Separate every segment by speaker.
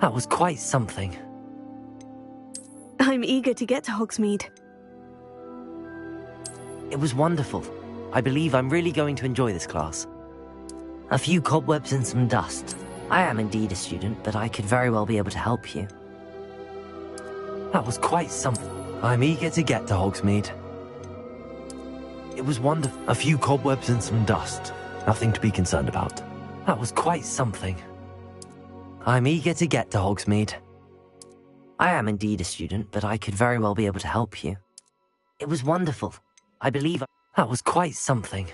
Speaker 1: That was quite something.
Speaker 2: I'm eager to get to Hogsmeade.
Speaker 1: It was wonderful. I believe I'm really going to enjoy this class. A few cobwebs and some dust. I am indeed a student, but I could very well be able to help you. That was quite something. I'm eager to get to Hogsmeade. It was wonderful. A few cobwebs and some dust. Nothing to be concerned about. That was quite something. I'm eager to get to Hogsmeade. I am indeed a student, but I could very well be able to help you. It was wonderful. I believe that was quite something.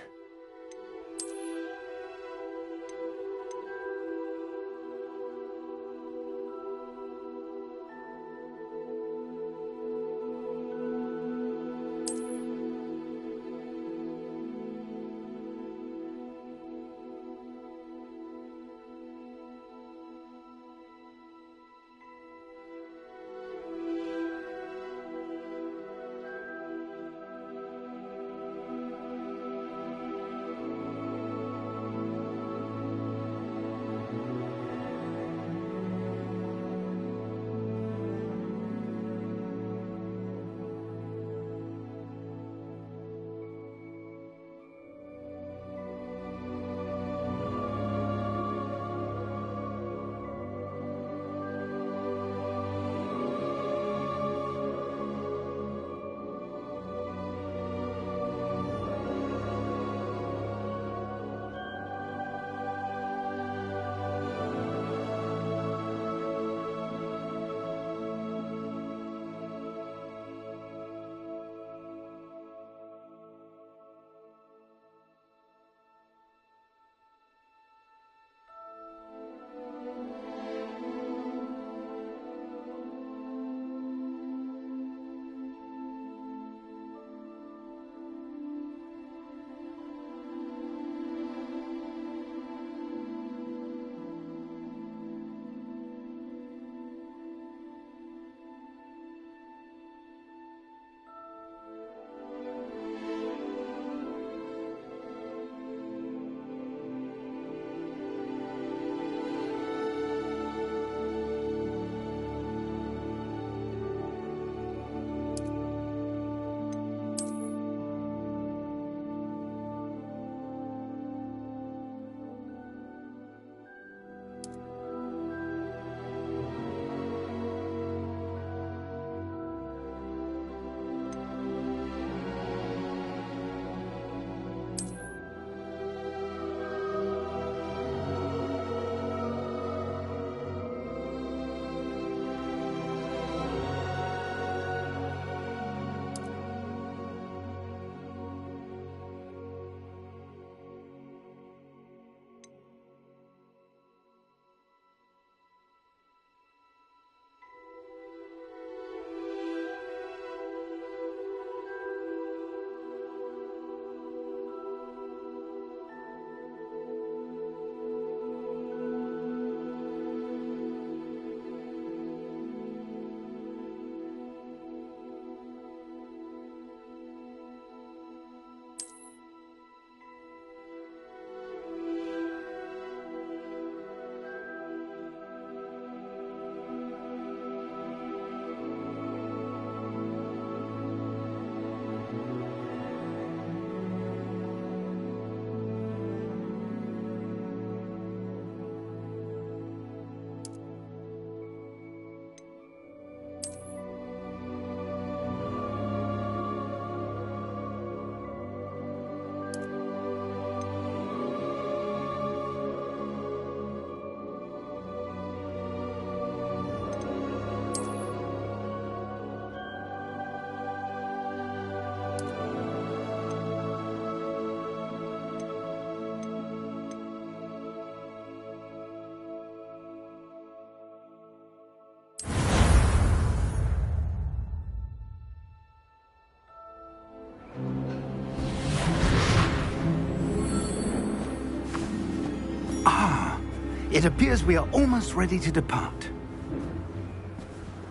Speaker 3: It appears we are almost ready to depart.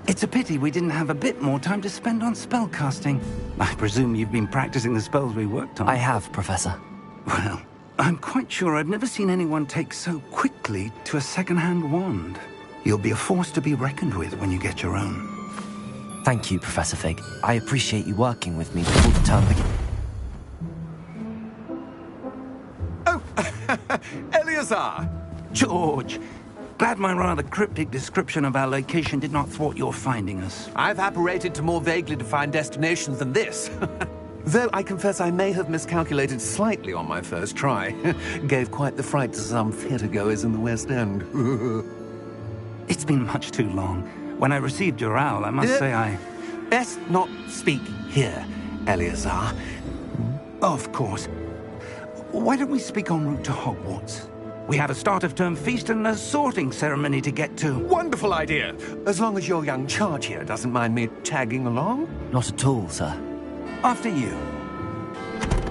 Speaker 3: It's a pity we didn't have a bit more time to spend on spellcasting. I presume you've been practicing the spells we worked on.
Speaker 1: I have, Professor.
Speaker 3: Well, I'm quite sure I've never seen anyone take so quickly to a second-hand wand. You'll be a force to be reckoned with when you get your own.
Speaker 1: Thank you, Professor Fig. I appreciate you working with me before the term begins.
Speaker 4: Oh, Eleazar!
Speaker 3: George! Glad my rather cryptic description of our location did not thwart your finding us.
Speaker 4: I've apparated to more vaguely defined destinations than this. Though I confess I may have miscalculated slightly on my first try. Gave quite the fright to some theatre-goers in the West End.
Speaker 3: It's been much too long. When I received your owl, I must say I...
Speaker 4: Best not speak here, Eleazar.
Speaker 3: Of course. Why don't we speak en route to Hogwarts? We have a start-of-term feast and a sorting ceremony to get to.
Speaker 4: Wonderful idea! As long as your young charge here doesn't mind me tagging along.
Speaker 1: Not at all, sir.
Speaker 3: After you.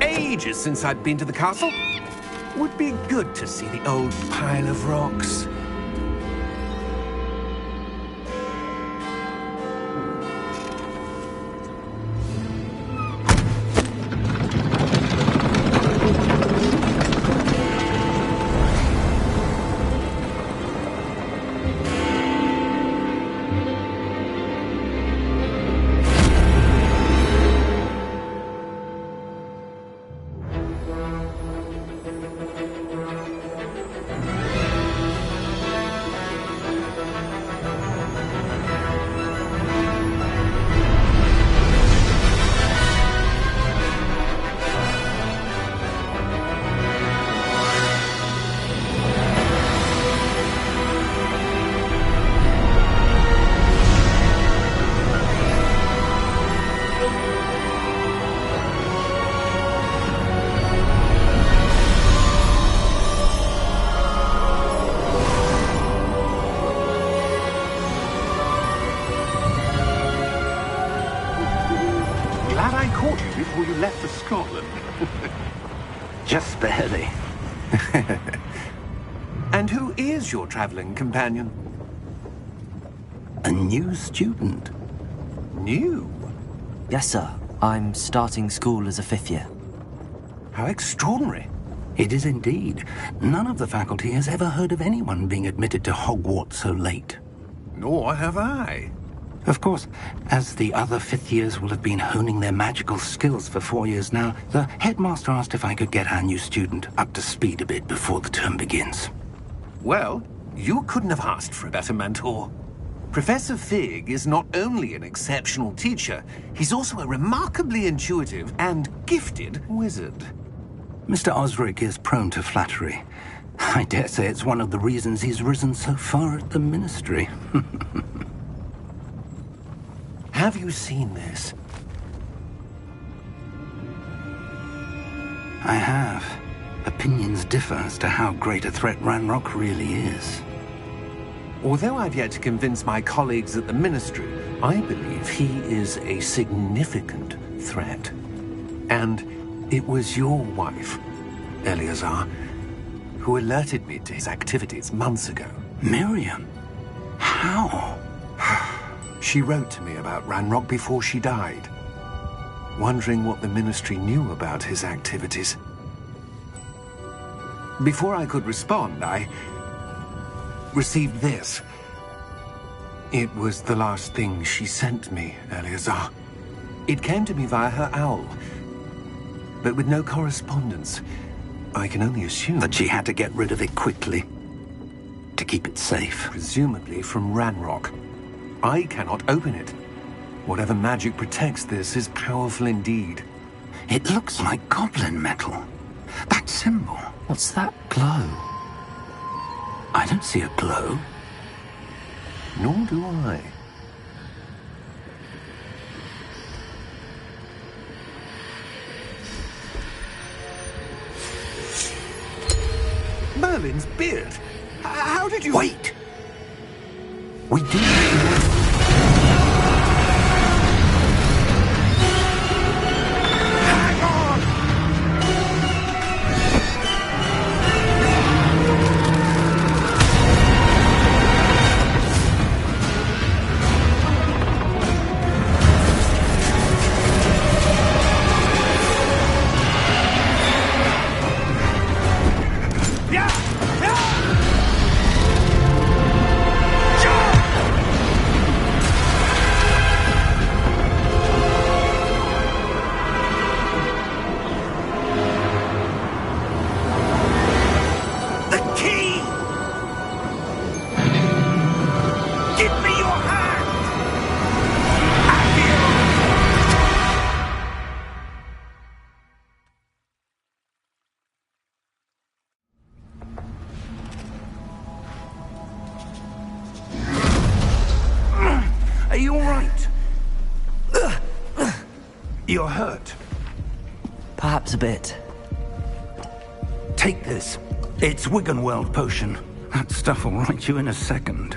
Speaker 4: Ages since I'd been to the castle. Would be good to see the old pile of rocks.
Speaker 3: Before you left for Scotland. Just barely.
Speaker 4: And who is your traveling companion?
Speaker 3: A new student.
Speaker 4: New?
Speaker 1: Yes, sir. I'm starting school as a 5th year.
Speaker 4: How extraordinary.
Speaker 3: It is indeed. None of the faculty has ever heard of anyone being admitted to Hogwarts so late.
Speaker 4: Nor have I.
Speaker 3: Of course, as the other 5th years will have been honing their magical skills for 4 years now, the headmaster asked if I could get our new student up to speed a bit before the term begins.
Speaker 4: Well, you couldn't have asked for a better mentor. Professor Fig is not only an exceptional teacher, he's also a remarkably intuitive and gifted wizard.
Speaker 3: Mr. Osric is prone to flattery. I dare say it's one of the reasons he's risen so far at the Ministry.
Speaker 4: Have you seen this?
Speaker 3: I have. Opinions differ as to how great a threat Ranrock really is.
Speaker 4: Although I've yet to convince my colleagues at the Ministry, I believe he is a significant threat. And it was your wife, Eleazar, who alerted me to his activities months ago.
Speaker 3: Miriam? How?
Speaker 4: She wrote to me about Ranrock before she died, wondering what the Ministry knew about his activities. Before I could respond, I received this. It was the last thing she sent me, Eleazar. It came to me via her owl, but with no correspondence. I can only assume
Speaker 3: that she had to get rid of it quickly, to keep it safe.
Speaker 4: Presumably from Ranrock. I cannot open it. Whatever magic protects this is powerful indeed.
Speaker 3: It looks like goblin metal. That symbol.
Speaker 1: What's that glow?
Speaker 3: I don't see a glow.
Speaker 4: Nor do I. Merlin's beard. How did you...
Speaker 3: Wait! We do... You're hurt.
Speaker 1: Perhaps a bit.
Speaker 3: Take this. It's Wiggenweld potion. That stuff will right you in a second.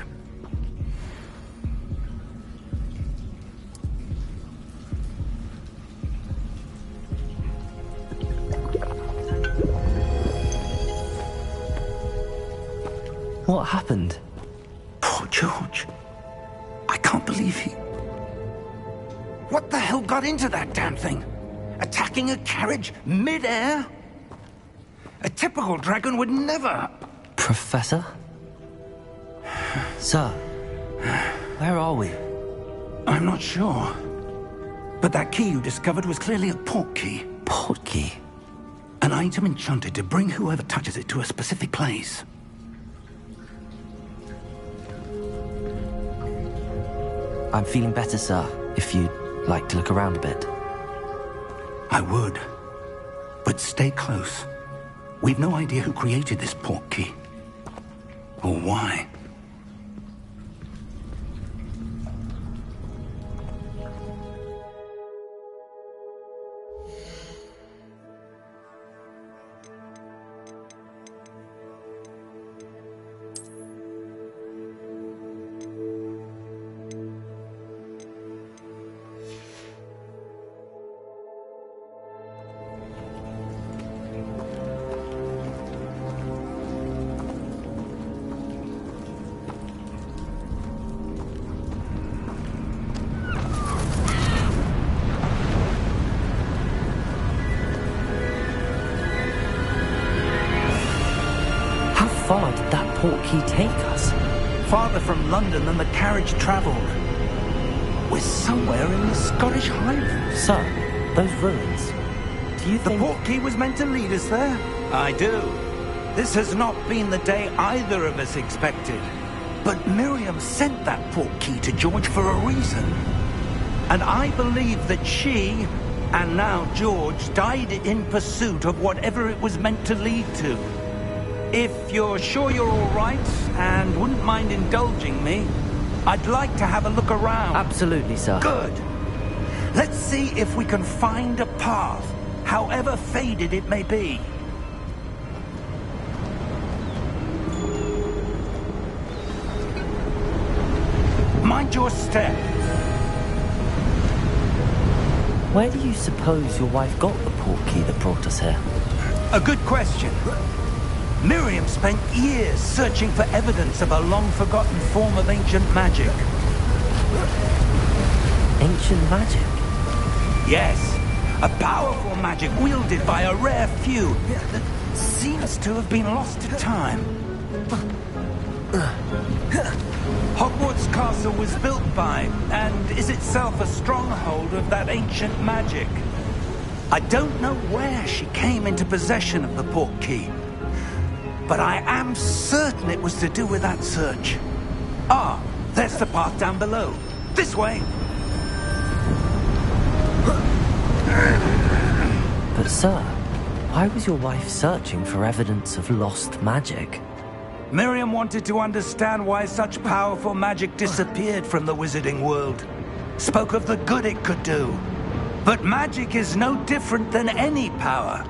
Speaker 1: What happened?
Speaker 3: Poor George. I can't believe he... What the hell got into that damn thing? Attacking a carriage mid-air? A typical dragon would never...
Speaker 1: Professor? Sir, where are we?
Speaker 3: I'm not sure. But that key you discovered was clearly a port key.
Speaker 1: Port key?
Speaker 3: An item enchanted to bring whoever touches it to a specific place.
Speaker 1: I'm feeling better, sir, if you'd like to look around a bit.
Speaker 3: I would. But stay close. We've no idea who created this port key. Or why.
Speaker 1: How far did that port key take us?
Speaker 3: Farther from London than the carriage travelled. We're somewhere in the Scottish Highlands.
Speaker 1: Sir, those ruins. Do you
Speaker 3: The
Speaker 1: think...
Speaker 3: port key was meant to lead us there? I do. This has not been the day either of us expected. But Miriam sent that port key to George for a reason. And I believe that she, and now George, died in pursuit of whatever it was meant to lead to. If you're sure you're all right, and wouldn't mind indulging me, I'd like to have a look around.
Speaker 1: Absolutely, sir.
Speaker 3: Good. Let's see if we can find a path, however faded it may be. Mind your step.
Speaker 1: Where do you suppose your wife got the port key that brought us here?
Speaker 3: A good question. Miriam spent years searching for evidence of a long-forgotten form of ancient magic.
Speaker 1: Ancient magic?
Speaker 3: Yes, a powerful magic wielded by a rare few that seems to have been lost to time. Hogwarts Castle was built by, and is itself a stronghold of that ancient magic. I don't know where she came into possession of the port key, but I am certain it was to do with that search. Ah, there's the path down below. This way.
Speaker 1: But sir, why was your wife searching for evidence of lost magic?
Speaker 3: Miriam wanted to understand why such powerful magic disappeared from the wizarding world. Spoke of the good it could do. But magic is no different than any power.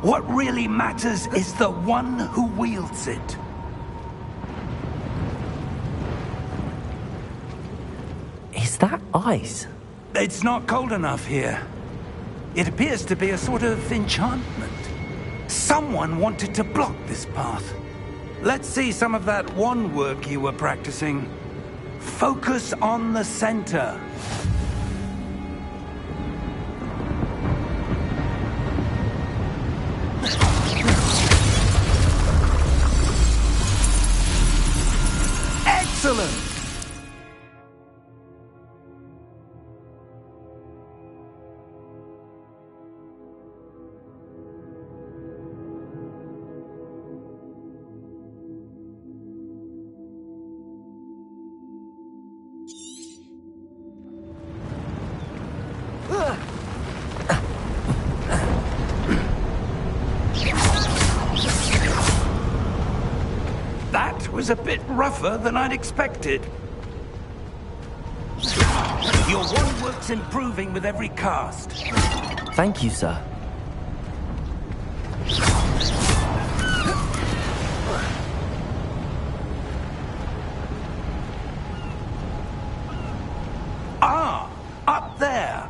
Speaker 3: What really matters is the one who wields it.
Speaker 1: Is that ice?
Speaker 3: It's not cold enough here. It appears to be a sort of enchantment. Someone wanted to block this path. Let's see some of that wand work you were practicing. Focus on the center. Excellent! That was a bit rougher than I'd expected. Your one work's improving with every cast.
Speaker 1: Thank you, sir.
Speaker 3: Ah! Up there!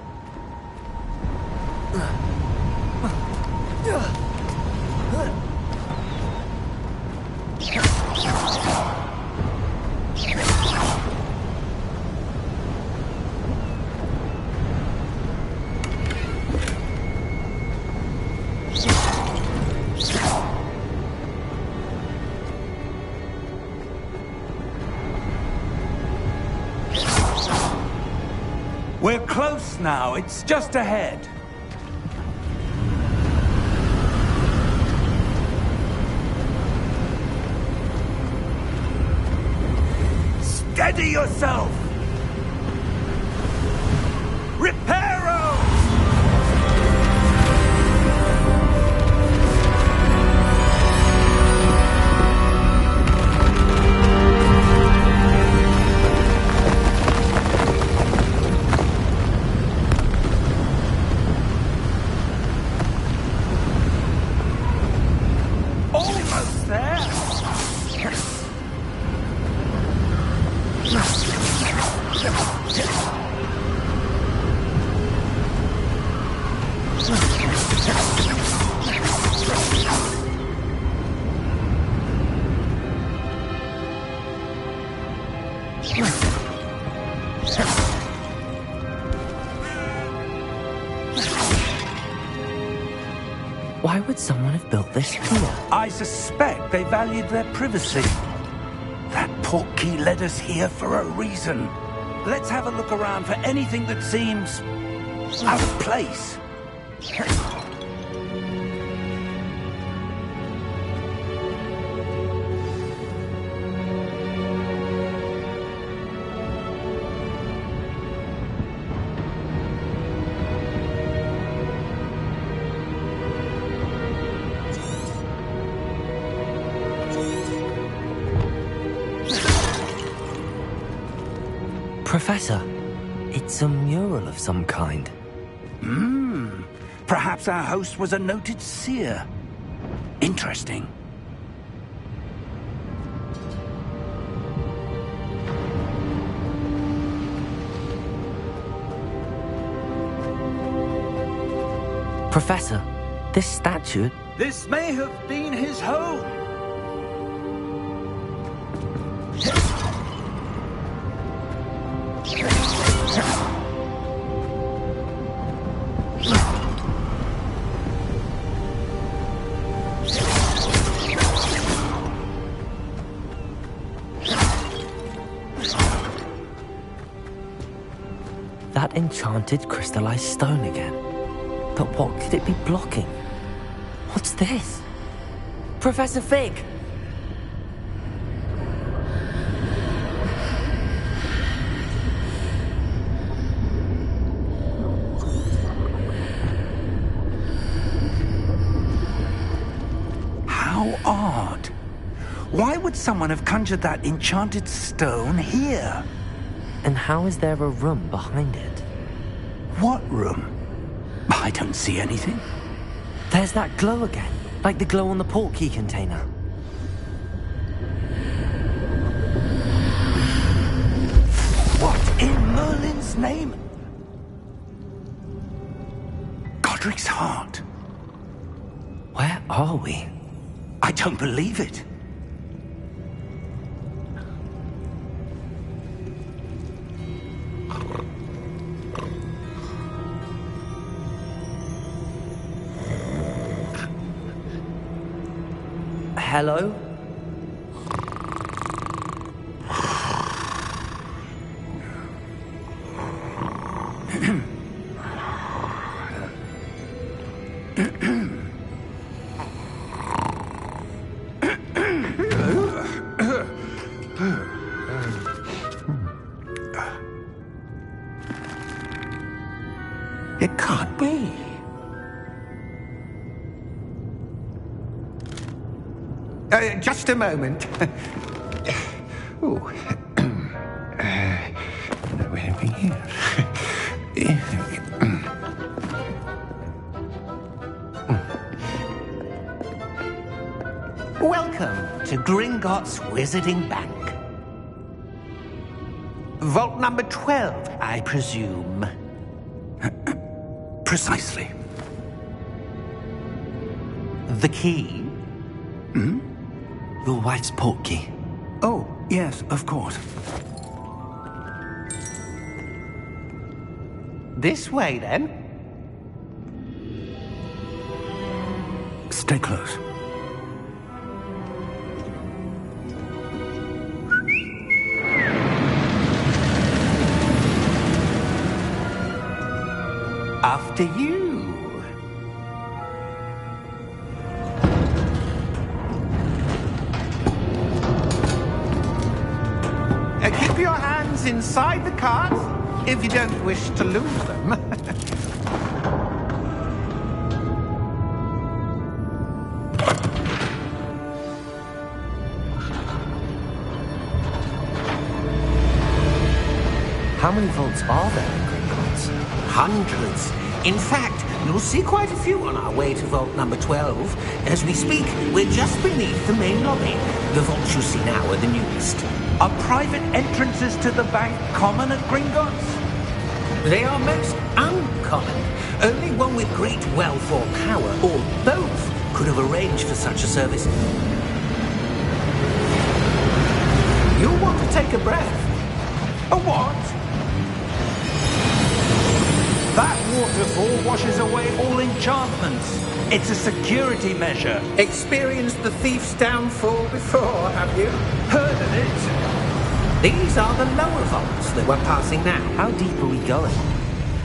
Speaker 3: We're close now. It's just ahead. Steady yourself! Reparo! Almost there!
Speaker 1: Why would someone have built this here?
Speaker 3: I suspect they valued their privacy. That portkey led us here for a reason. Let's have a look around for anything that seems out of place.
Speaker 1: Professor, it's a mural of some kind.
Speaker 3: Perhaps our host was a noted seer. Interesting.
Speaker 1: Professor, this statue...
Speaker 3: This may have been his home.
Speaker 1: That enchanted crystallized stone again. But what could it be blocking? What's this? Professor Fig!
Speaker 3: How odd. Why would someone have conjured that enchanted stone here?
Speaker 1: And how is there a room behind it?
Speaker 3: What room? I don't see anything.
Speaker 1: There's that glow again, like the glow on the portkey container.
Speaker 3: What in Merlin's name? Godric's heart.
Speaker 1: Where are we?
Speaker 3: I don't believe it.
Speaker 1: Hello?
Speaker 4: It can't be. Just a moment. Oh.
Speaker 3: Welcome to Gringotts Wizarding Bank. Vault number 12, I presume.
Speaker 5: Precisely.
Speaker 3: The key?
Speaker 5: Your wife's portkey. Oh, yes, of course.
Speaker 3: This way, then.
Speaker 5: Stay close.
Speaker 3: After you. Keep your hands inside the cart if you don't wish to lose them.
Speaker 1: How many vaults are there in Gringotts?
Speaker 3: Hundreds. In fact, you'll see quite a few on our way to vault number 12. As we speak, we're just beneath the main lobby. The vaults you see now are the newest.
Speaker 6: Are private entrances to the bank common at Gringotts?
Speaker 3: They are most uncommon. Only one with great wealth or power, or both, could have arranged for such a service. You'll want to take a breath.
Speaker 6: A what? That waterfall washes away all enchantments. It's a security measure.
Speaker 3: Experienced the thief's downfall before, have you?
Speaker 6: Heard of it?
Speaker 3: These are the lower vaults that we're passing now.
Speaker 1: How deep are we going?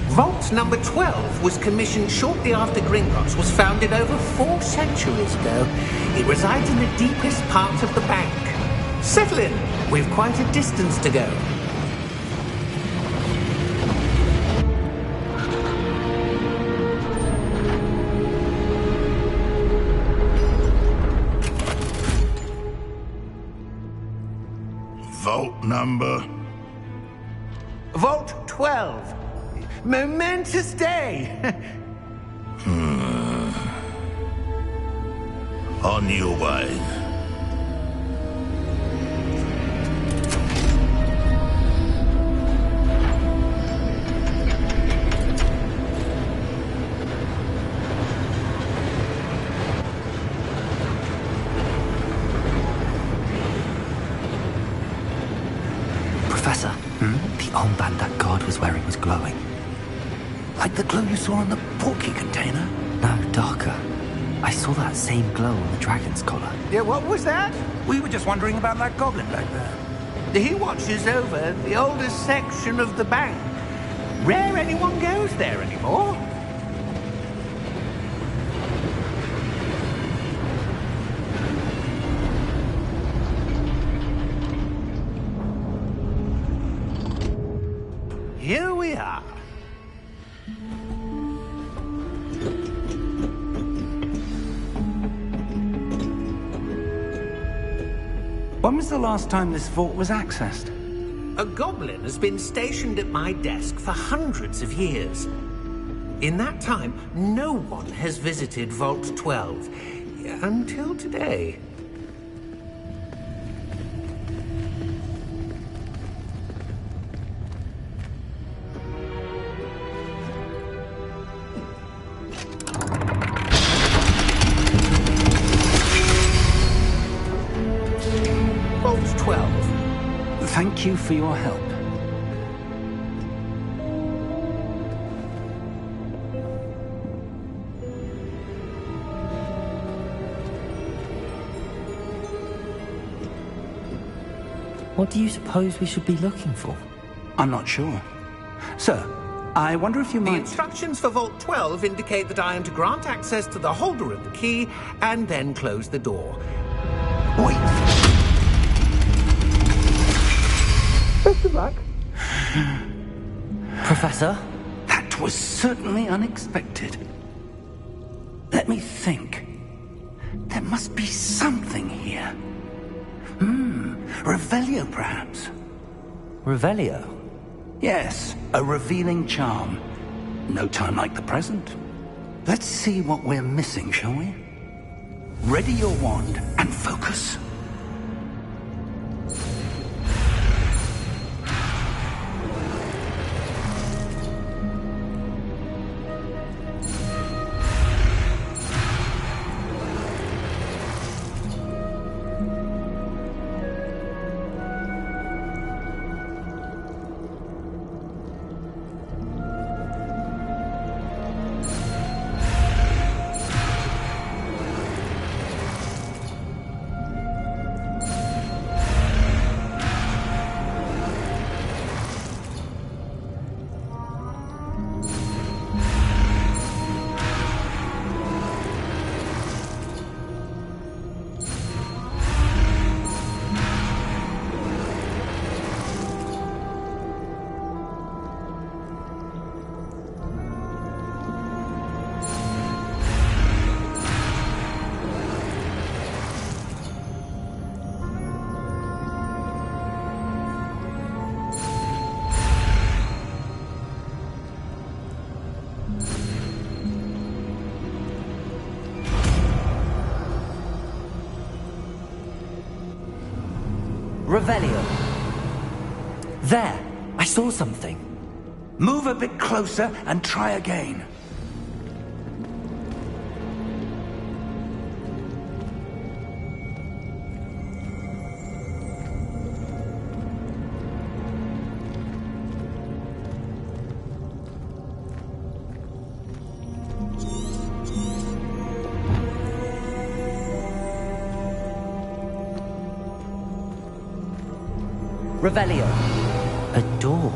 Speaker 3: Vault number 12 was commissioned shortly after Gringotts was founded over 4 centuries ago. It resides in the deepest part of the bank. Settle in. We've quite a distance to go.
Speaker 7: Vault number?
Speaker 3: Vault 12. Momentous day.
Speaker 7: On your way.
Speaker 5: Professor, the armband that guard was wearing was glowing. Like the glow you saw on the portkey container? No, darker. I saw that same glow on the dragon's collar.
Speaker 3: Yeah, what was that?
Speaker 6: We were just wondering about that goblin back there.
Speaker 3: He watches over the oldest section of the bank. Rare anyone goes there anymore. Here we are.
Speaker 6: When was the last time this vault was accessed?
Speaker 3: A goblin has been stationed at my desk for hundreds of years. In that time, no one has visited Vault 12. Until today. Vault 12.
Speaker 5: Thank you for your help.
Speaker 1: What do you suppose we should be looking for?
Speaker 5: I'm not sure. Sir, I wonder if you
Speaker 3: The
Speaker 5: might...
Speaker 3: instructions for Vault 12 indicate that I am to grant access to the holder of the key and then close the door.
Speaker 6: Wait.
Speaker 3: Best of luck.
Speaker 1: Professor?
Speaker 5: That was certainly unexpected. Let me think. There must be something here. Revelio, perhaps.
Speaker 1: Revelio?
Speaker 3: Yes, a revealing charm. No time like the present. Let's see what we're missing, shall we? Ready your wand and focus.
Speaker 5: Revelio. There! I saw something.
Speaker 3: Move a bit closer and try again.
Speaker 5: Revelio. A door.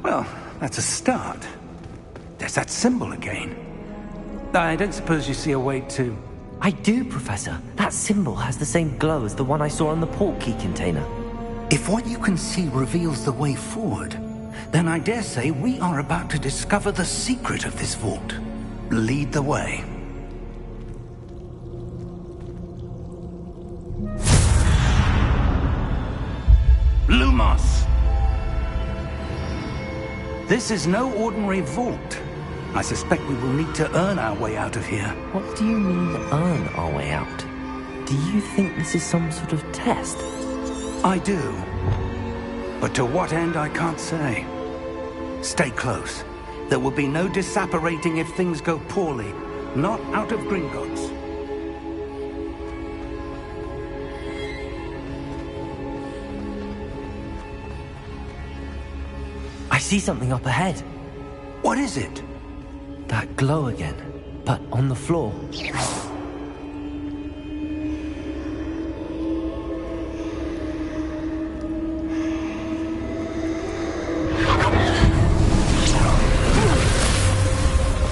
Speaker 3: Well, that's a start. There's that symbol again. I don't suppose you see a way to...
Speaker 5: I do, Professor. That symbol has the same glow as the one I saw on the portkey container.
Speaker 3: If what you can see reveals the way forward, then I dare say we are about to discover the secret of this vault. Lead the way. Lumos! This is no ordinary vault. I suspect we will need to earn our way out of here.
Speaker 5: What do you mean, earn our way out? Do you think this is some sort of test?
Speaker 3: I do. But to what end, I can't say. Stay close. There will be no disapparating if things go poorly. Not out of Gringotts.
Speaker 5: I see something up ahead.
Speaker 3: What is it?
Speaker 5: That glow again, but on the floor.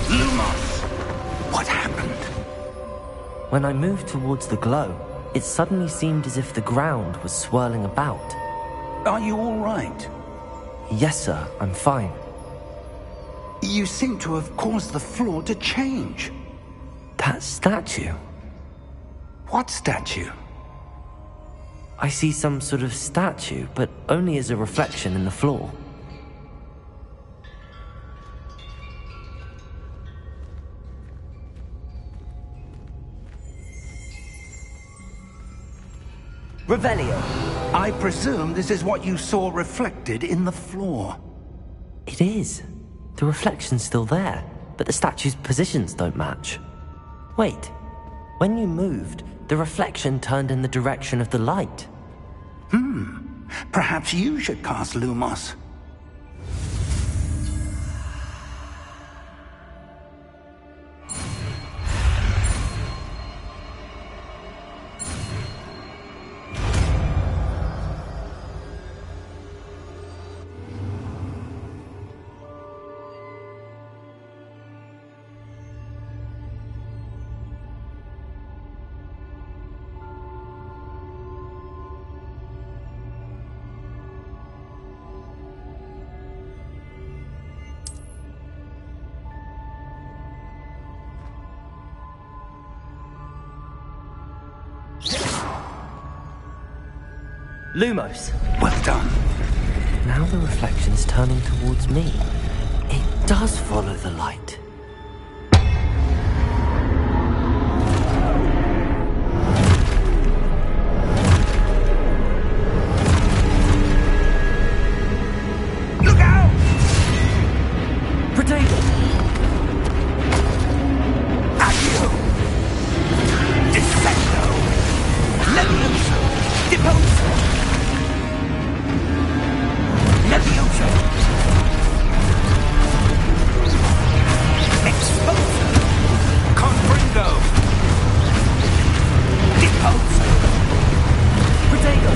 Speaker 3: Lumos! What happened?
Speaker 5: When I moved towards the glow, it suddenly seemed as if the ground was swirling about.
Speaker 3: Are you all right?
Speaker 5: Yes, sir, I'm fine.
Speaker 3: You seem to have caused the floor to change.
Speaker 5: That statue?
Speaker 3: What statue?
Speaker 5: I see some sort of statue, but only as a reflection in the floor. Revelio.
Speaker 3: I presume this is what you saw reflected in the floor.
Speaker 5: It is. The reflection's still there, but the statue's positions don't match. Wait. When you moved, the reflection turned in the direction of the light.
Speaker 3: Perhaps you should cast Lumos.
Speaker 5: Lumos.
Speaker 3: Well done.
Speaker 1: Now the reflection's turning towards me. It does follow the light.
Speaker 3: Look out!
Speaker 1: Protego!
Speaker 3: Accio! Descendo! Levioso! Deposo! Levioso! Exposo! Confringo! Deposo!
Speaker 1: Protego!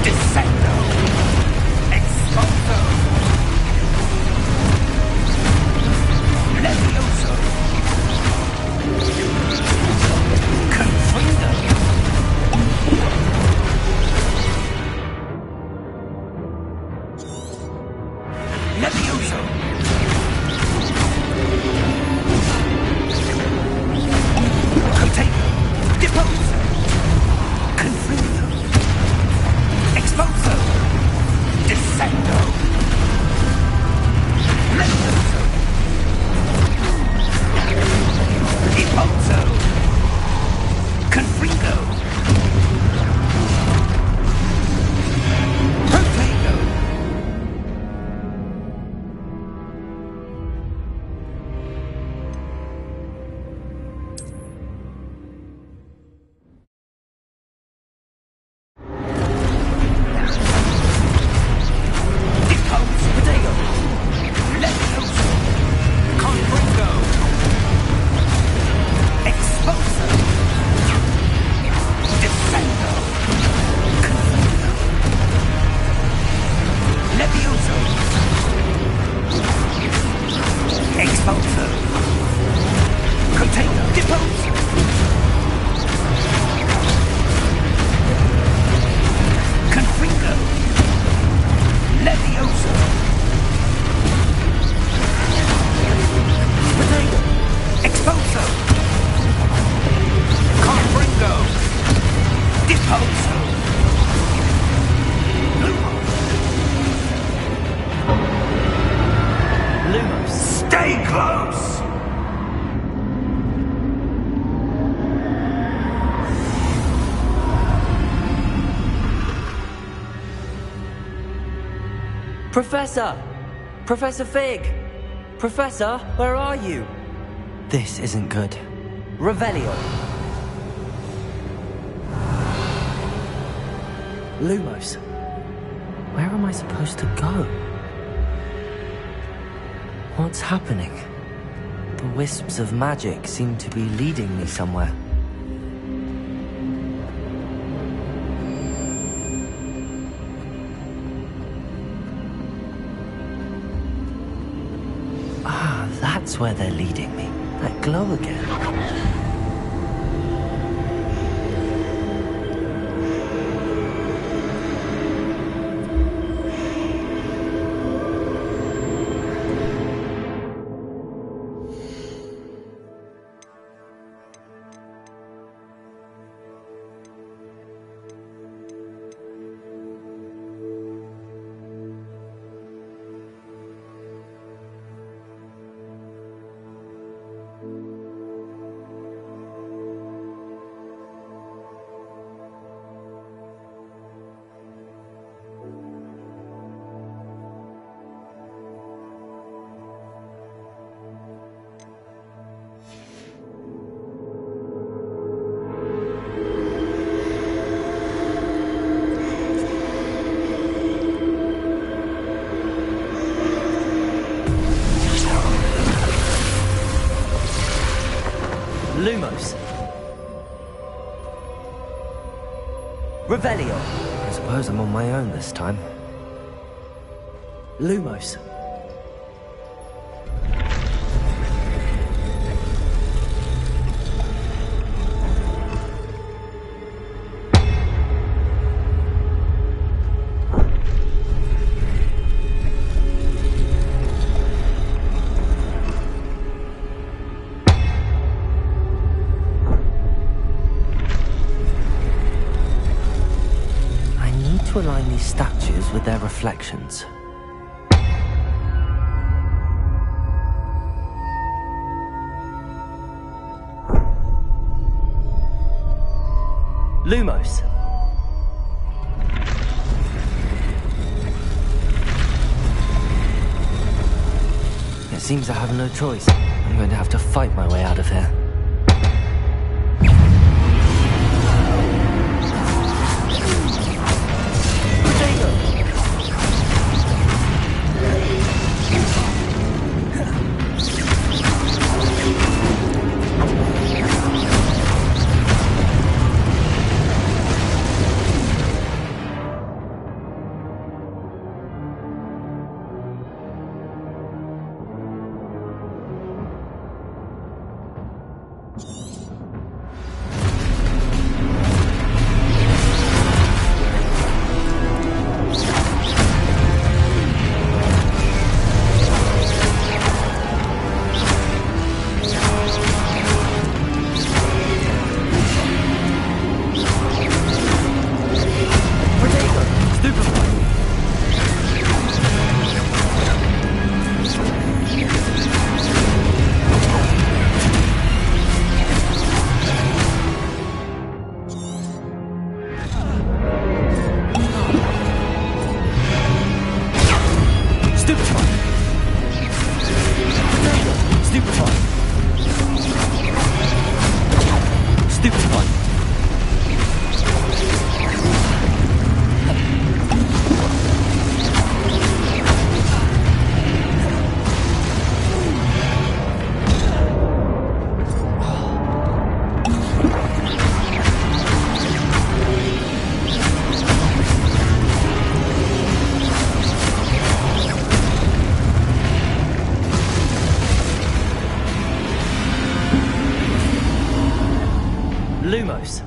Speaker 3: Descendo! Exposo! Levioso! Confringo! Levioso! Protego! Deposo! Confringo! Exposo! Descendo! Levioso! Deposo! Confringo! Protego! Deposo! Protego! Levioso! Confringo! Exposo! Descendo! Confringo! Levioso! Exposo! Protego! Deposo! Confringo! Levioso! Protego! Exposo! Confringo! Deposo!
Speaker 1: Lumos!
Speaker 3: Stay close!
Speaker 1: Professor! Professor Fig! Professor, where are you? This isn't good. Revelio! Lumos! Where am I supposed to go? What's happening? The wisps of magic seem to be leading me somewhere. Ah, that's where they're leading me. That glow again. Lumos. Revelio. I suppose I'm on my own this time. Lumos.
Speaker 5: to align these statues with their reflections. Lumos. It seems I have no choice. I'm going to have to fight my way out of here. Lumos.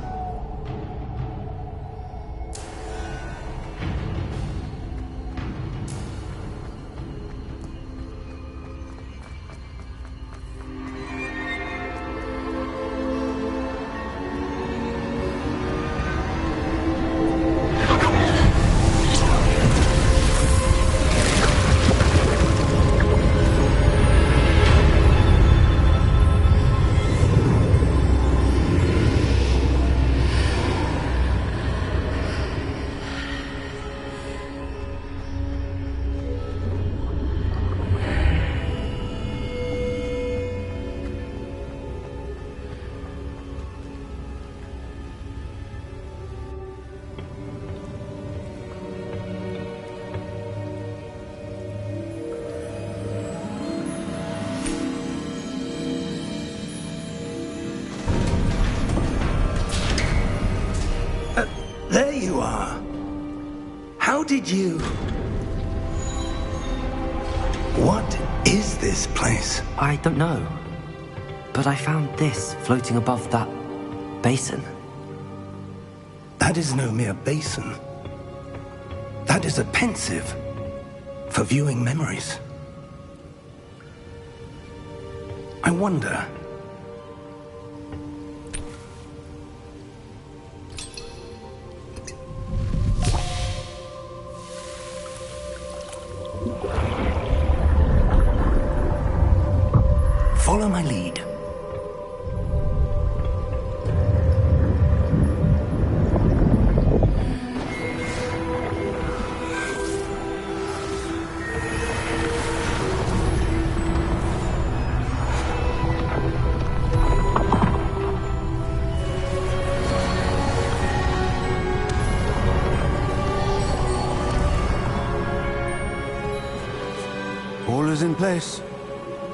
Speaker 3: There you are. How did you... What is this place?
Speaker 5: I don't know. But I found this floating above that basin.
Speaker 3: That is no mere basin. That is a pensive for viewing memories. I wonder... Follow my lead.
Speaker 8: All is in place.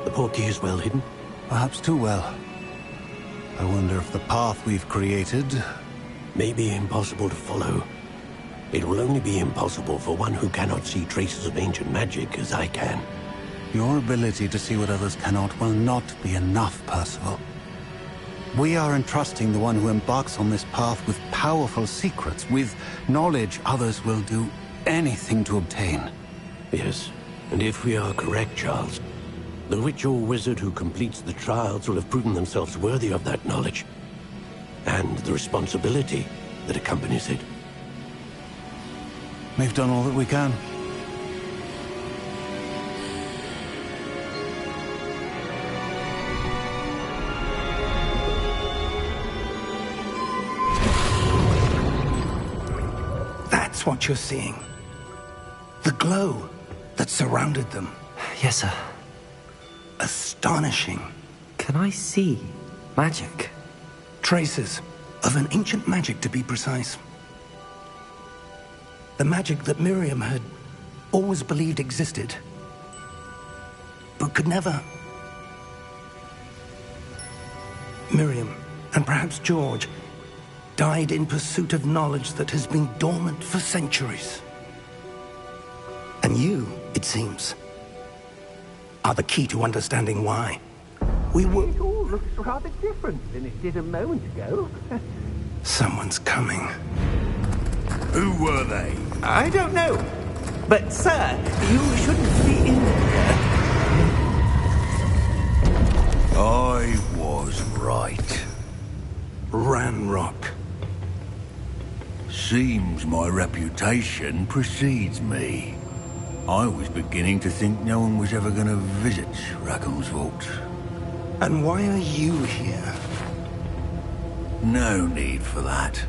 Speaker 9: The portkey is well hidden?
Speaker 8: Perhaps too well. I wonder if the path we've created...
Speaker 9: May be impossible to follow. It will only be impossible for one who cannot see traces of ancient magic as I can.
Speaker 8: Your ability to see what others cannot will not be enough, Percival. We are entrusting the one who embarks on this path with powerful secrets, with knowledge others will do anything to obtain.
Speaker 9: Yes, and if we are correct, Charles, the witch or wizard who completes the trials will have proven themselves worthy of that knowledge, and the responsibility that accompanies it.
Speaker 8: We've done all that we can.
Speaker 3: That's what you're seeing. The glow that surrounded them.
Speaker 5: Yes, sir.
Speaker 3: Astonishing.
Speaker 5: Can I see magic?
Speaker 3: Traces of an ancient magic, to be precise. The magic that Miriam had always believed existed, but could never. Miriam, and perhaps George, died in pursuit of knowledge that has been dormant for centuries. And you, it seems, are the key to understanding why. We were...
Speaker 10: It all looks rather different than it did a moment ago.
Speaker 3: Someone's coming.
Speaker 7: Who were they?
Speaker 10: I don't know. But, sir, you shouldn't be in here.
Speaker 7: I was right.
Speaker 3: Ranrock.
Speaker 7: Seems my reputation precedes me. I was beginning to think no one was ever going to visit Rackham's vault.
Speaker 3: And why are you here?
Speaker 7: No need for that.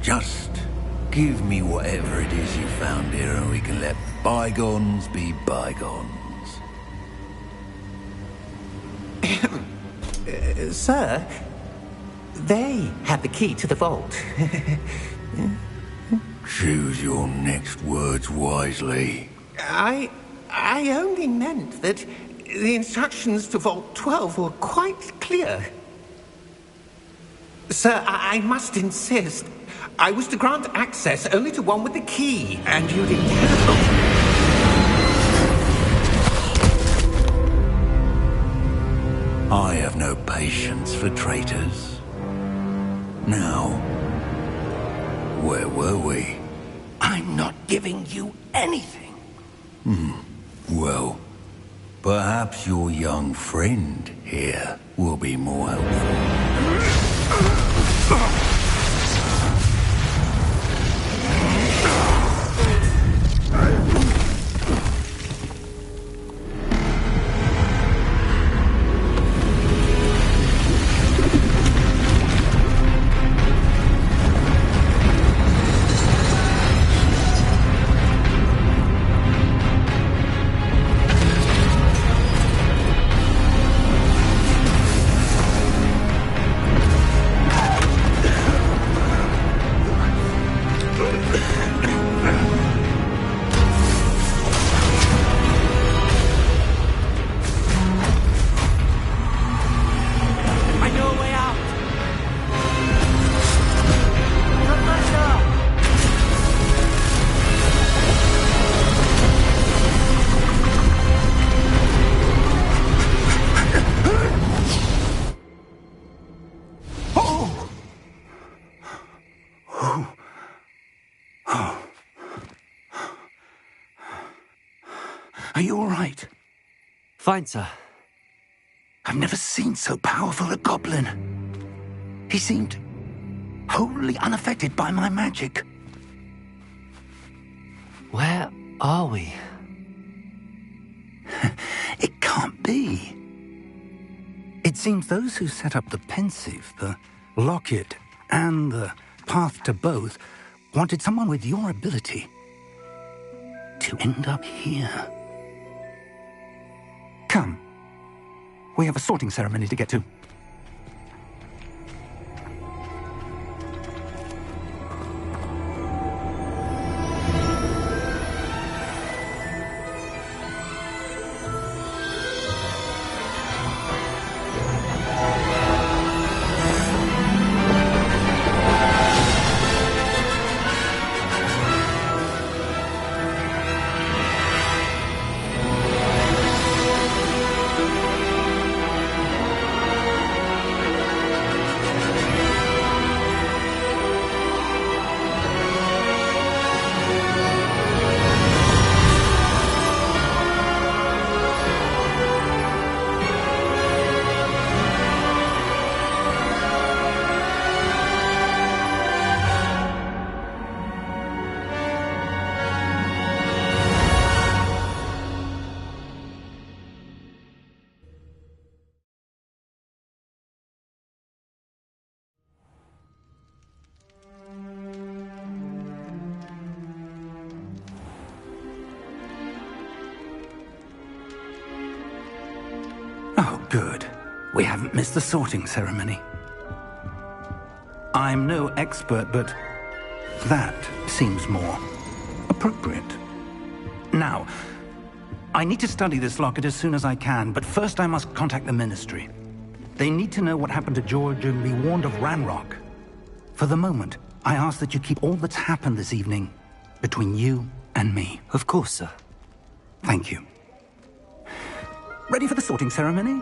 Speaker 7: Just give me whatever it is you found here and we can let bygones be bygones.
Speaker 10: Sir, they have the key to the vault.
Speaker 7: Choose your next words wisely.
Speaker 10: I only meant that the instructions to Vault 12 were quite clear. Sir, I must insist. I was to grant access only to one with the key, and you didn't have.
Speaker 7: I have no patience for traitors. Now, where were we?
Speaker 3: I'm not giving you anything.
Speaker 7: Well, perhaps your young friend here will be more helpful.
Speaker 3: Are you all right?
Speaker 5: Fine, sir.
Speaker 3: I've never seen so powerful a goblin. He seemed wholly unaffected by my magic.
Speaker 5: Where are we?
Speaker 3: It can't be. It seems those who set up the Pensieve, the Locket, and the Path to Both wanted someone with your ability to end up here. Come. We have a sorting ceremony to get to.
Speaker 6: We haven't missed the sorting ceremony. I'm no expert, but that seems more appropriate. Now, I need to study this locket as soon as I can, but first I must contact the Ministry. They need to know what happened to George and be warned of Ranrock. For the moment, I ask that you keep all that's happened this evening between you and me.
Speaker 5: Of course, sir.
Speaker 6: Thank you. Ready for the sorting ceremony?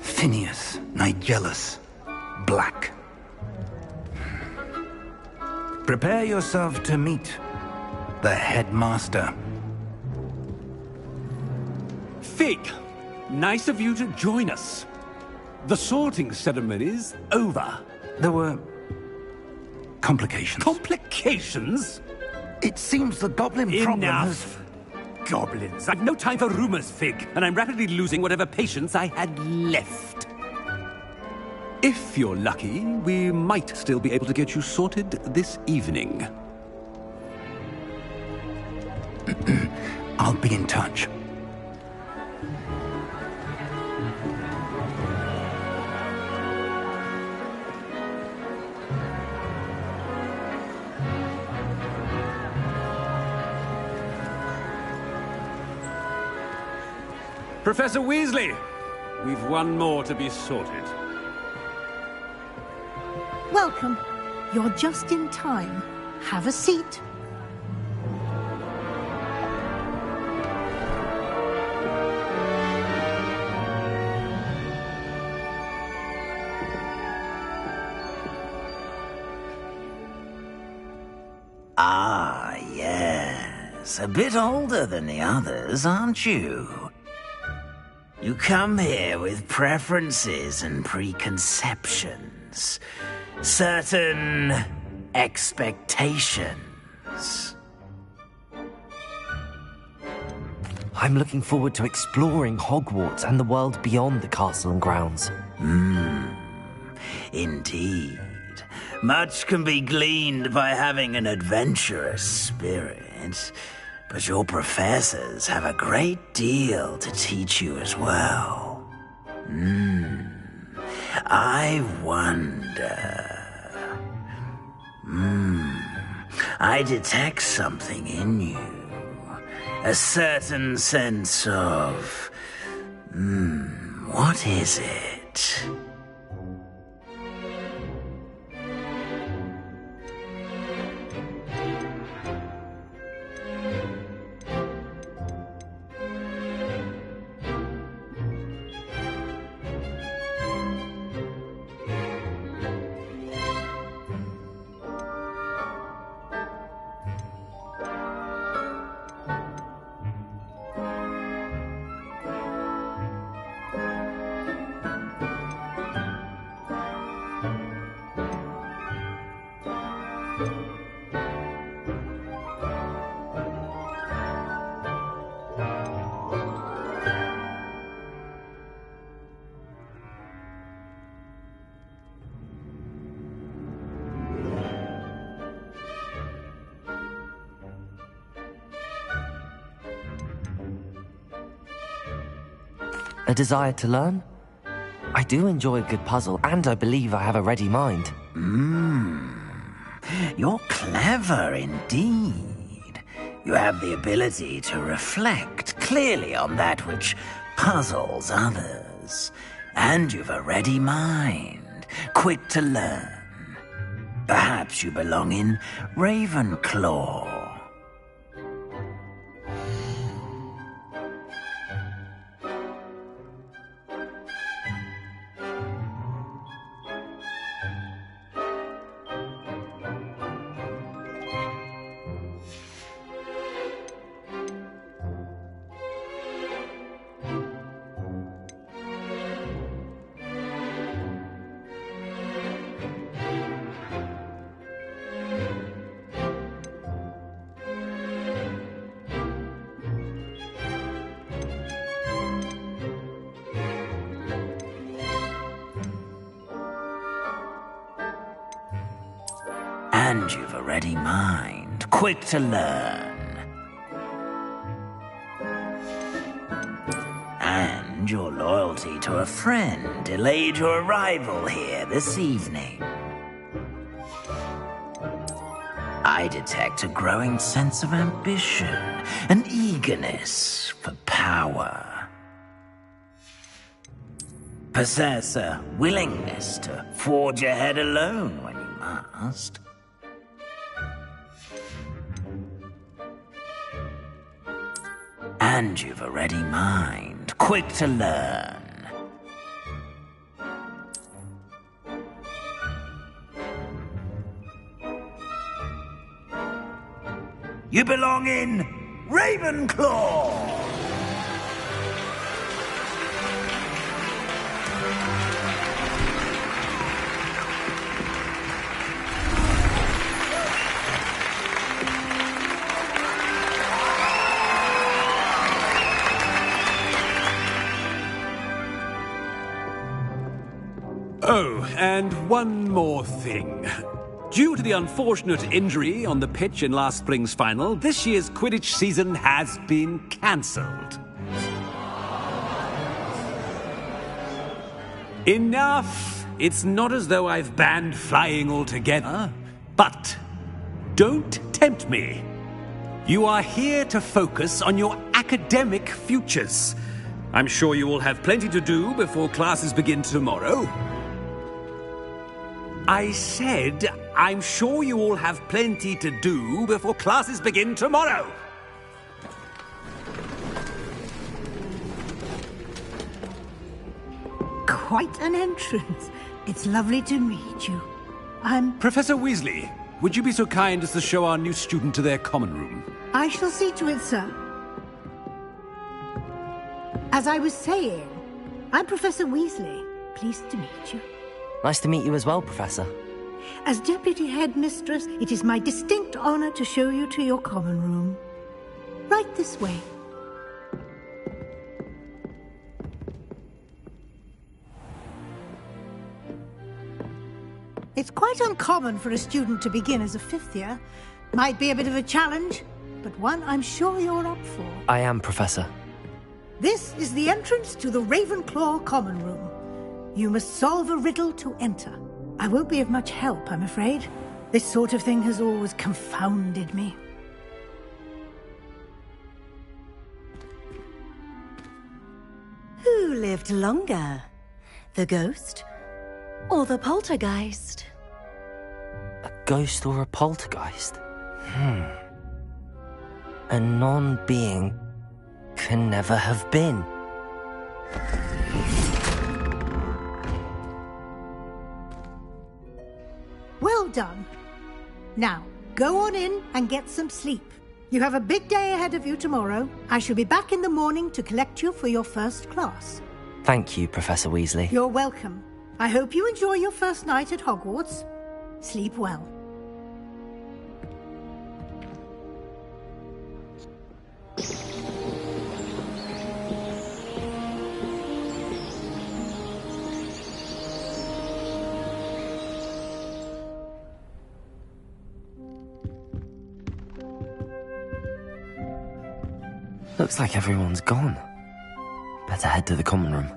Speaker 6: Phineas Nigellus Black. Prepare yourself to meet the headmaster.
Speaker 11: Fig, nice of you to join us. The sorting ceremony's over.
Speaker 6: There were complications.
Speaker 11: Complications?
Speaker 6: It seems the goblin problem has...
Speaker 11: Enough! Goblins. I've no time for rumors, Fig, and I'm rapidly losing whatever patience I had left. If you're lucky, we might still be able to get you sorted this evening.
Speaker 6: I'll be in touch.
Speaker 11: Professor Weasley, we've one more to be sorted.
Speaker 12: Welcome. You're just in time. Have a seat.
Speaker 3: Ah, yes. A bit older than the others, aren't you? You come here with preferences and preconceptions. Certain expectations.
Speaker 5: I'm looking forward to exploring Hogwarts and the world beyond the castle and grounds.
Speaker 3: Indeed. Much can be gleaned by having an adventurous spirit, but your professors have a great deal to teach you as well. I wonder... I detect something in you. A certain sense of... what is it?
Speaker 5: A desire to learn? I do enjoy a good puzzle, and I believe I have a ready mind.
Speaker 3: You're clever indeed. You have the ability to reflect clearly on that which puzzles others. And you've a ready mind, quick to learn. Perhaps you belong in Ravenclaw. And you've a ready mind, quick to learn. And your loyalty to a friend delayed your arrival here this evening. I detect a growing sense of ambition, an eagerness for power. Possess a willingness to forge ahead alone when you must. And you've a ready mind, quick to learn. You belong in Ravenclaw!
Speaker 11: Oh, and one more thing. Due to the unfortunate injury on the pitch in last spring's final, this year's Quidditch season has been cancelled. Enough! It's not as though I've banned flying altogether, but don't tempt me. You are here to focus on your academic futures. I'm sure you will have plenty to do before classes begin tomorrow. I said, I'm sure you all have plenty to do before classes begin tomorrow.
Speaker 12: Quite an entrance. It's lovely to meet you. I'm...
Speaker 11: Professor Weasley, would you be so kind as to show our new student to their common room?
Speaker 12: I shall see to it, sir. As I was saying, I'm Professor Weasley. Pleased to meet you.
Speaker 1: Nice to meet you as well, Professor.
Speaker 12: As Deputy Headmistress, it is my distinct honor to show you to your common room. Right this way. It's quite uncommon for a student to begin as a fifth year. Might be a bit of a challenge, but one I'm sure you're up for.
Speaker 1: I am, Professor.
Speaker 12: This is the entrance to the Ravenclaw common room. You must solve a riddle to enter. I won't be of much help, I'm afraid. This sort of thing has always confounded me.
Speaker 2: Who lived longer? The ghost or the poltergeist?
Speaker 1: A ghost or a poltergeist? A non-being can never have been.
Speaker 12: Well done. Now, go on in and get some sleep. You have a big day ahead of you tomorrow. I shall be back in the morning to collect you for your first class.
Speaker 1: Thank you, Professor Weasley.
Speaker 12: You're welcome. I hope you enjoy your first night at Hogwarts. Sleep well.
Speaker 1: Looks like everyone's gone. Better head to the common room.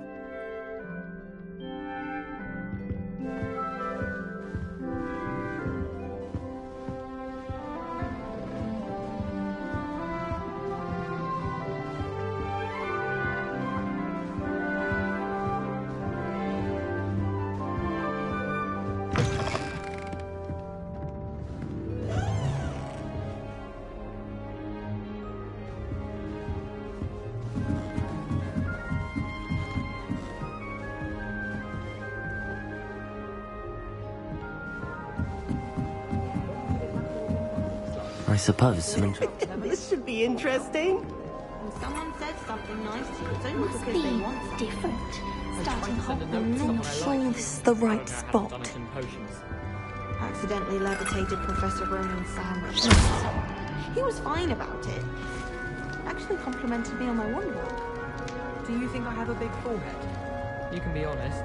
Speaker 1: I suppose.
Speaker 2: This should be interesting.
Speaker 13: Someone said something nice to you. It's only
Speaker 14: Must
Speaker 13: because they
Speaker 14: be
Speaker 13: want to.
Speaker 14: different. Starting Hogwarts.
Speaker 2: I'm not sure this is the right spot.
Speaker 13: Accidentally levitated Professor Ronan's sandwich. He was fine about it. Actually complimented me on my wand.
Speaker 15: Do you think I have a big forehead? You can be honest.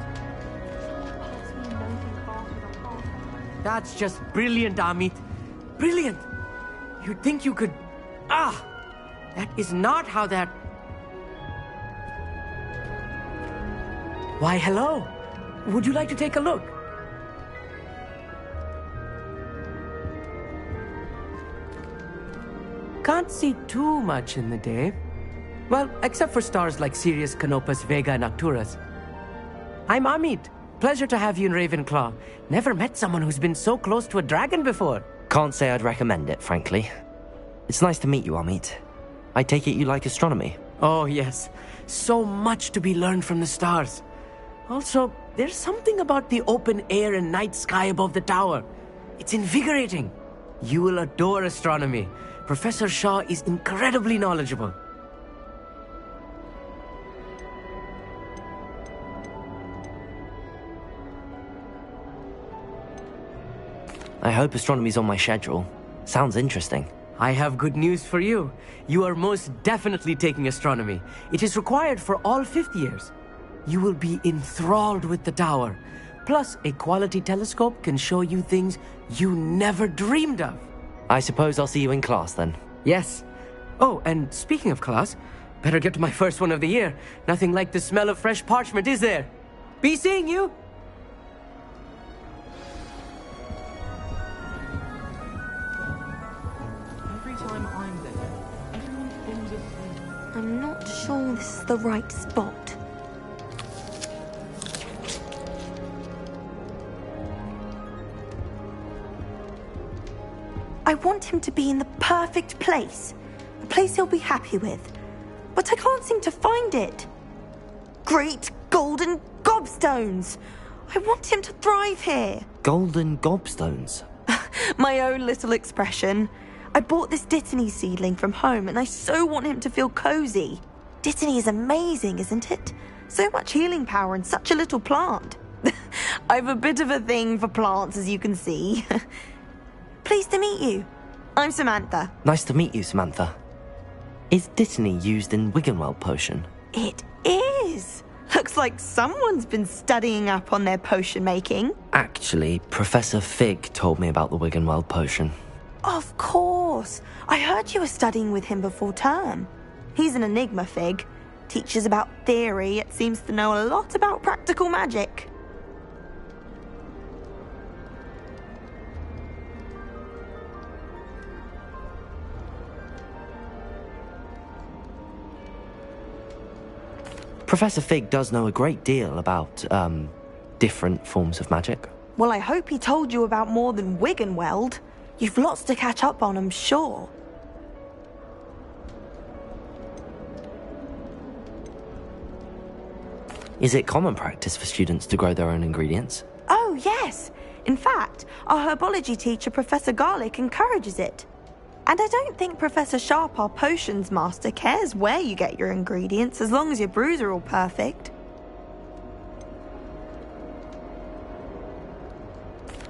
Speaker 16: That's just brilliant, Amit. Brilliant! You'd think you could... That is not how that... Why, hello. Would you like to take a look? Can't see too much in the day. Well, except for stars like Sirius, Canopus, Vega, and Arcturus. I'm Amit. Pleasure to have you in Ravenclaw. Never met someone who's been so close to a dragon before.
Speaker 1: Can't say I'd recommend it, frankly. It's nice to meet you, Amit. I take it you like astronomy?
Speaker 16: Oh, yes. So much to be learned from the stars. Also, there's something about the open air and night sky above the tower. It's invigorating. You will adore astronomy. Professor Shaw is incredibly knowledgeable.
Speaker 1: I hope astronomy's on my schedule. Sounds interesting.
Speaker 16: I have good news for you. You are most definitely taking astronomy. It is required for all 5th years. You will be enthralled with the tower. Plus, a quality telescope can show you things you never dreamed of.
Speaker 1: I suppose I'll see you in class then.
Speaker 16: Yes. Oh, and speaking of class, better get to my first one of the year. Nothing like the smell of fresh parchment, is there? Be seeing you!
Speaker 13: I'm not sure this is the right spot. I want him to be in the perfect place. A place he'll be happy with. But I can't seem to find it. Great golden gobstones! I want him to thrive here.
Speaker 1: Golden gobstones?
Speaker 13: My own little expression. I bought this Dittany seedling from home and I so want him to feel cozy. Dittany is amazing, isn't it? So much healing power in such a little plant. I've a bit of a thing for plants, as you can see. Pleased to meet you. I'm Samantha.
Speaker 1: Nice to meet you, Samantha. Is Dittany used in Wiggenweld potion?
Speaker 13: It is. Looks like someone's been studying up on their potion making.
Speaker 1: Actually, Professor Fig told me about the Wiggenweld potion.
Speaker 13: Of course. I heard you were studying with him before term. He's an enigma, Fig. Teaches about theory, yet seems to know a lot about practical magic.
Speaker 1: Professor Fig does know a great deal about, different forms of magic.
Speaker 13: Well, I hope he told you about more than Wiggenweld. You've lots to catch up on, I'm sure.
Speaker 1: Is it common practice for students to grow their own ingredients?
Speaker 13: Oh, yes. In fact, our herbology teacher, Professor Garlick, encourages it. And I don't think Professor Sharp, our potions master, cares where you get your ingredients, as long as your brews are all perfect.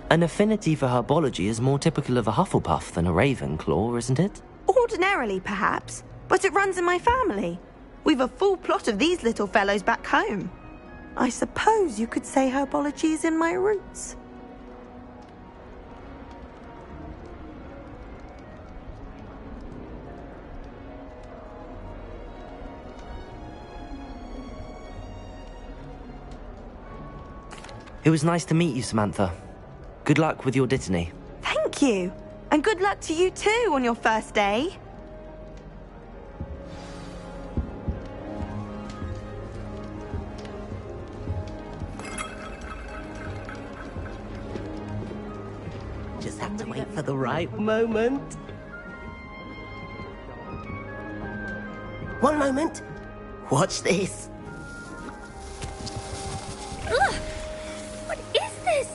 Speaker 1: An affinity for herbology is more typical of a Hufflepuff than a Ravenclaw, isn't it?
Speaker 13: Ordinarily, perhaps, but it runs in my family. We've a full plot of these little fellows back home. I suppose you could say herbology is in my roots.
Speaker 1: It was nice to meet you, Samantha. Good luck with your Dittany.
Speaker 13: Thank you. And good luck to you too on your first day.
Speaker 17: Just have to wait for the right moment. One moment. Watch this.
Speaker 18: Ugh! What is this?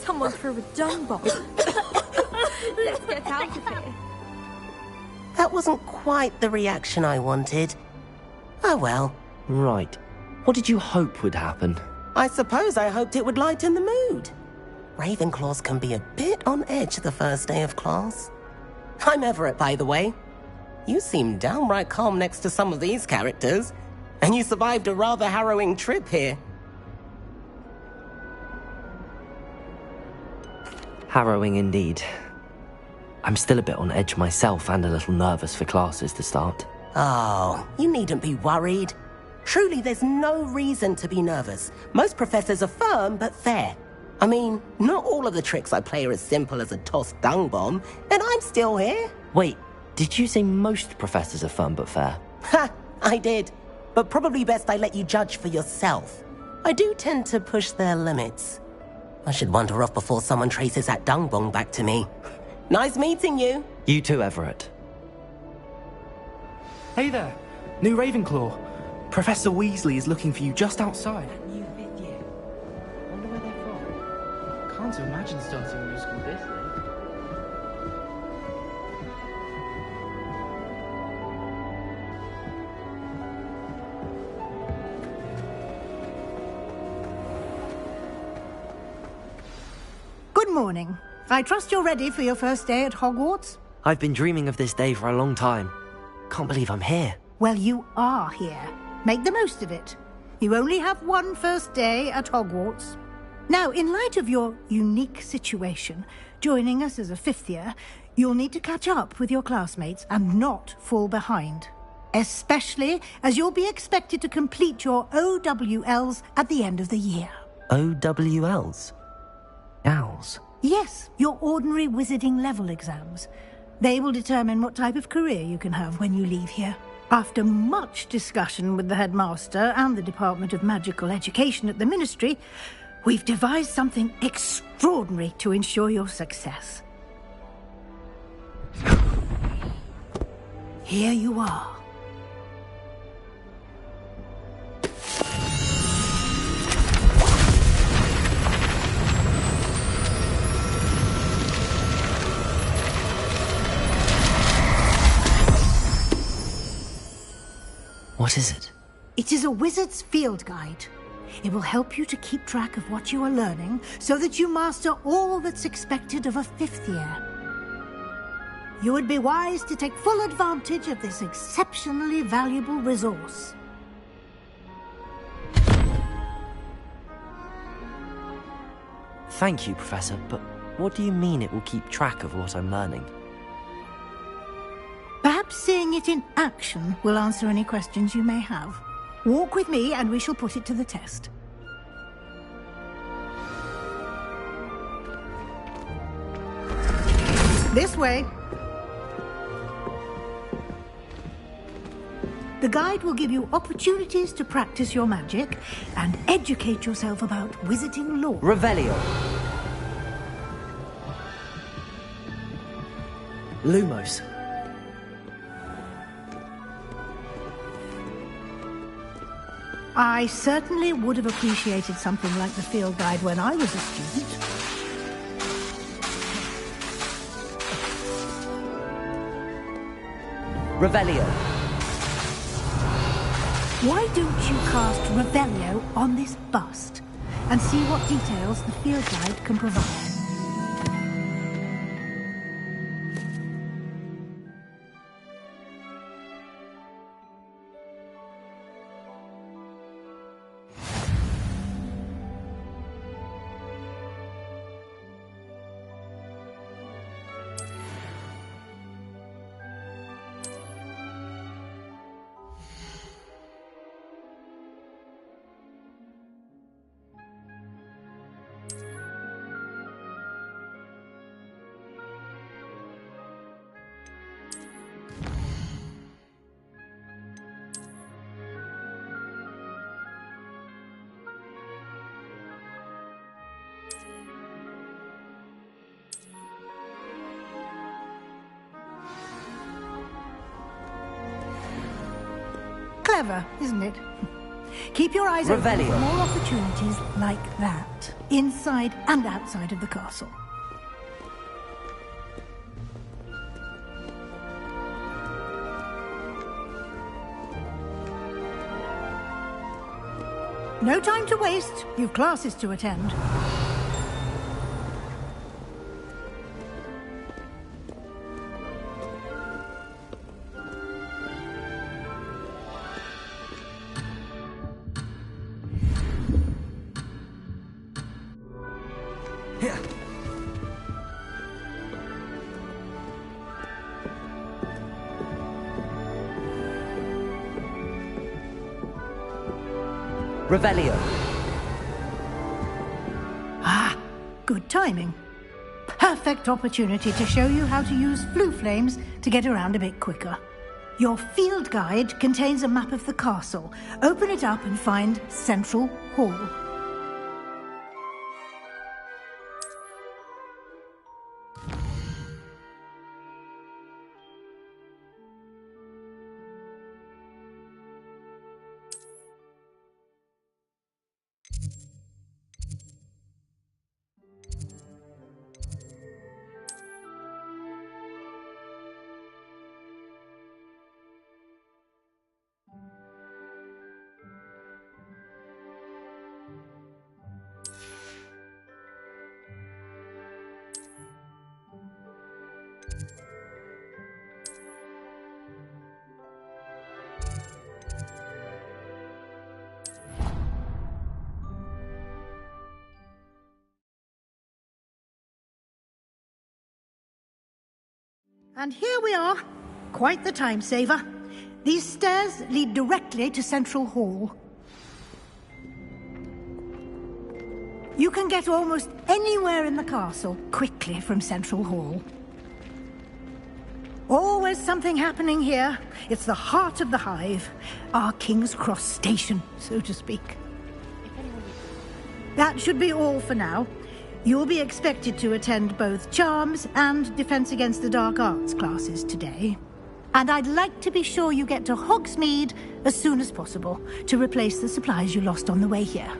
Speaker 18: Someone threw a dung bomb. Let's get out of here.
Speaker 17: That wasn't quite the reaction I wanted. Oh well.
Speaker 1: Right. What did you hope would happen?
Speaker 17: I suppose I hoped it would lighten the mood. Ravenclaws can be a bit on edge the first day of class. I'm Everett, by the way. You seem downright calm next to some of these characters, and you survived a rather harrowing trip here.
Speaker 1: Harrowing indeed. I'm still a bit on edge myself and a little nervous for classes to start.
Speaker 17: Oh, you needn't be worried. Truly, there's no reason to be nervous. Most professors are firm but fair. I mean, not all of the tricks I play are as simple as a tossed dung bomb, and I'm still here.
Speaker 1: Wait, did you say most professors are firm but fair?
Speaker 17: Ha! I did. But probably best I let you judge for yourself. I do tend to push their limits. I should wander off before someone traces that dung bomb back to me. Nice meeting you.
Speaker 1: You too, Everett.
Speaker 19: Hey there, new Ravenclaw. Professor Weasley is looking for you just outside.
Speaker 16: New fifth year. Wonder where they're from.
Speaker 19: Can't imagine starting new school this late.
Speaker 12: Good morning. I trust you're ready for your first day at Hogwarts?
Speaker 1: I've been dreaming of this day for a long time. Can't believe I'm here.
Speaker 12: Well, you are here. Make the most of it. You only have one first day at Hogwarts. Now, in light of your unique situation, joining us as a fifth year, you'll need to catch up with your classmates and not fall behind. Especially as you'll be expected to complete your OWLs at the end of the year.
Speaker 1: OWLs? Owls?
Speaker 12: Yes, your ordinary wizarding level exams. They will determine what type of career you can have when you leave here. After much discussion with the headmaster and the Department of Magical Education at the Ministry, we've devised something extraordinary to ensure your success. Here you are.
Speaker 1: What is it?
Speaker 12: It is a wizard's field guide. It will help you to keep track of what you are learning so that you master all that's expected of a fifth year. You would be wise to take full advantage of this exceptionally valuable resource.
Speaker 1: Thank you, Professor, but what do you mean it will keep track of what I'm learning?
Speaker 12: Perhaps seeing it in action will answer any questions you may have. Walk with me and we shall put it to the test. This way. The guide will give you opportunities to practice your magic and educate yourself about wizarding lore.
Speaker 1: Revelio. Lumos.
Speaker 12: I certainly would have appreciated something like the field guide when I was a student.
Speaker 1: Revelio.
Speaker 12: Why don't you cast Revelio on this bust and see what details the field guide can provide? Clever, isn't it? Keep your eyes open for more opportunities like that, inside and outside of the castle. No time to waste. You've classes to attend.
Speaker 1: Revelio.
Speaker 12: Ah, good timing. Perfect opportunity to show you how to use flue flames to get around a bit quicker. Your field guide contains a map of the castle. Open it up and find Central Hall. And here we are. Quite the time saver. These stairs lead directly to Central Hall. You can get almost anywhere in the castle quickly from Central Hall. Always something happening here. It's the heart of the Hive. Our King's Cross station, so to speak. That should be all for now. You'll be expected to attend both Charms and Defense Against the Dark Arts classes today. And I'd like to be sure you get to Hogsmeade as soon as possible to replace the supplies you lost on the way here.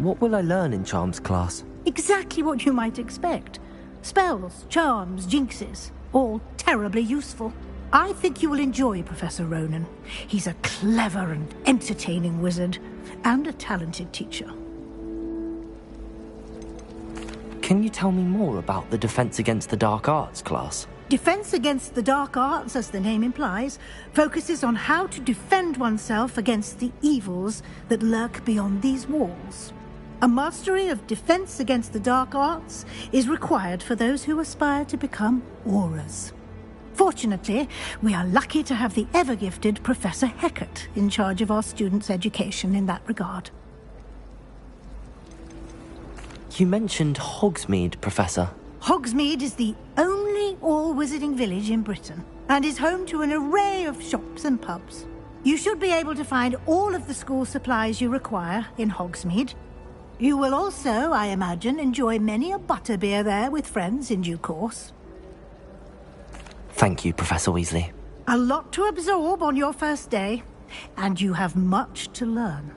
Speaker 1: What will I learn in Charms class?
Speaker 12: Exactly what you might expect. Spells, charms, jinxes, all terribly useful. I think you will enjoy Professor Ronen. He's a clever and entertaining wizard, and a talented teacher.
Speaker 1: Can you tell me more about the Defense Against the Dark Arts class?
Speaker 12: Defense Against the Dark Arts, as the name implies, focuses on how to defend oneself against the evils that lurk beyond these walls. A mastery of Defense Against the Dark Arts is required for those who aspire to become Aurors. Fortunately, we are lucky to have the ever-gifted Professor Hecat in charge of our students' education in that regard.
Speaker 1: You mentioned Hogsmeade, Professor.
Speaker 12: Hogsmeade is the only all-wizarding village in Britain, and is home to an array of shops and pubs. You should be able to find all of the school supplies you require in Hogsmeade. You will also, I imagine, enjoy many a butterbeer there with friends in due course.
Speaker 1: Thank you, Professor Weasley.
Speaker 12: A lot to absorb on your first day, and you have much to learn.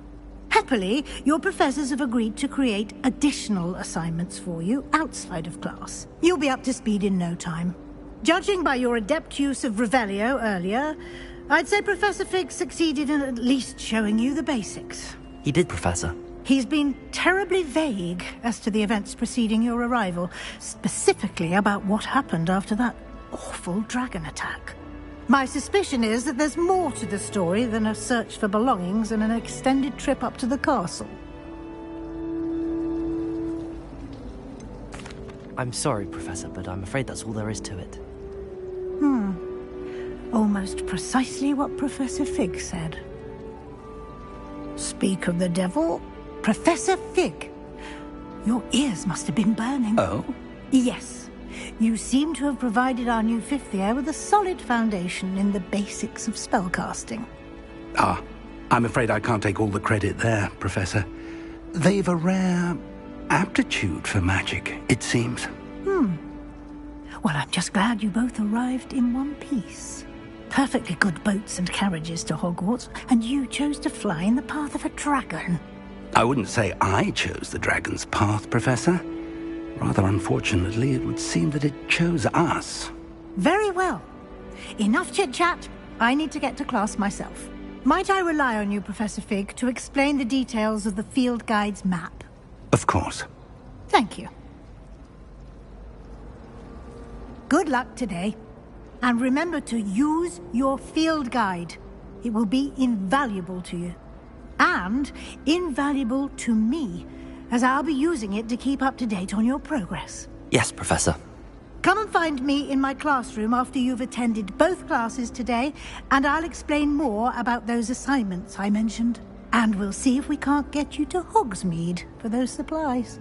Speaker 12: Happily, your professors have agreed to create additional assignments for you outside of class. You'll be up to speed in no time. Judging by your adept use of Revelio earlier, I'd say Professor Fig succeeded in at least showing you the basics.
Speaker 1: He did, Professor.
Speaker 12: He's been terribly vague as to the events preceding your arrival, specifically about what happened after that awful dragon attack. My suspicion is that there's more to the story than a search for belongings and an extended trip up to the castle.
Speaker 1: I'm sorry, Professor, but I'm afraid that's all there is to it.
Speaker 12: Almost precisely what Professor Fig said. Speak of the devil, Professor Fig. Your ears must have been burning.
Speaker 6: Oh?
Speaker 12: Yes. You seem to have provided our new fifth year with a solid foundation in the basics of spellcasting.
Speaker 6: Ah, I'm afraid I can't take all the credit there, Professor. They've a rare aptitude for magic, it seems.
Speaker 12: Well, I'm just glad you both arrived in one piece. Perfectly good boats and carriages to Hogwarts, and you chose to fly in the path of a dragon.
Speaker 6: I wouldn't say I chose the dragon's path, Professor. Rather unfortunately, it would seem that it chose us.
Speaker 12: Very well. Enough chit-chat. I need to get to class myself. Might I rely on you, Professor Fig, to explain the details of the field guide's map?
Speaker 6: Of course.
Speaker 12: Thank you. Good luck today. And remember to use your field guide. It will be invaluable to you. And invaluable to me, as I'll be using it to keep up to date on your progress.
Speaker 1: Yes, Professor.
Speaker 12: Come and find me in my classroom after you've attended both classes today, and I'll explain more about those assignments I mentioned. And we'll see if we can't get you to Hogsmeade for those supplies.